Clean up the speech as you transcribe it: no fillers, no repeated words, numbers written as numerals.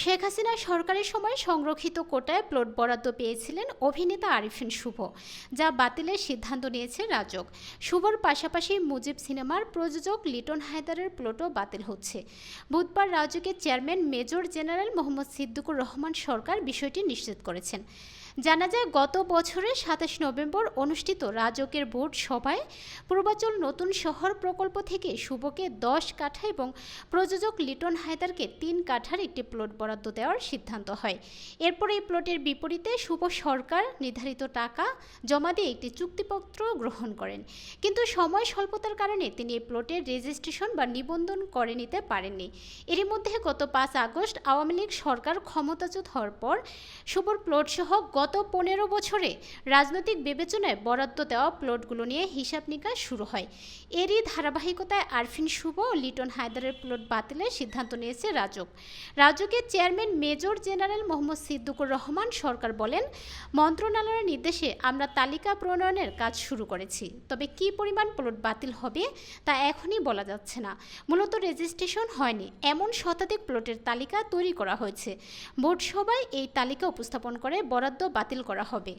শেখ হাসিনা সরকারের সময় সংরক্ষিত কোটায় প্লট বরাদ্দ পেয়েছিলেন অভিনেতা আরিফিন শুভ, যা বাতিলের সিদ্ধান্ত নিয়েছে রাজউক। শুভর পাশাপাশি মুজিব সিনেমার প্রযোজক লিটন হায়দারের প্লটও বাতিল হচ্ছে। বুধবার রাজউকের chairman major general Mohammad Siddiqur Rahman Sarkar বিষয়টি নিশ্চিত করেছেন। জানা যায়, গত বছরের ২৭ নভেম্বর অনুষ্ঠিত রাজউকের বোর্ড সভায় পূর্বাচল নতুন শহর প্রকল্প থেকে শুভকে ১০ কাঠা এবং প্রযোজক লিটন হায়দারকে ৩ কাঠার একটি প্লট বরাদ্দ দেওয়ার সিদ্ধান্ত হয়। এরপর এই প্লটের বিপরীতে শুভ সরকার নির্ধারিত টাকা জমা দিয়ে একটি চুক্তিপত্র গ্রহণ করেন। কিন্তু সময় স্বল্পতার কারণে তিনি এই প্লটের রেজিস্ট্রেশন বা নিবন্ধন করে নিতে পারেননি। এরই মধ্যে গত ৫ আগস্ট আওয়ামী লীগ সরকার ক্ষমতাচ্যুত হওয়ার পর শুভর প্লট সহ গত ১৫ বছরে রাজনৈতিক বিবেচনায় বরাদ্দ দেওয়া প্লটগুলো নিয়ে হিসাব নিকাশ শুরু হয়। এরই ধারাবাহিকতায় আরফিন শুভ ও লিটন হায়দারের প্লট বাতিলের সিদ্ধান্ত নিয়েছে রাজউক। রাজউকের chairman major general Mohammad Siddiqur Rahman Sarkar বলেন, মন্ত্রণালয়ের নির্দেশে আমরা তালিকা প্রণয়নের কাজ শুরু করেছি। তবে কী পরিমাণ প্লট বাতিল হবে তা এখনই বলা যাচ্ছে না। মূলত রেজিস্ট্রেশন হয়নি এমন শতাধিক প্লটের তালিকা তৈরি করা হয়েছে। বোর্ড সভায় এই তালিকা উপস্থাপন করে বরাদ্দ বাতিল করা হবে।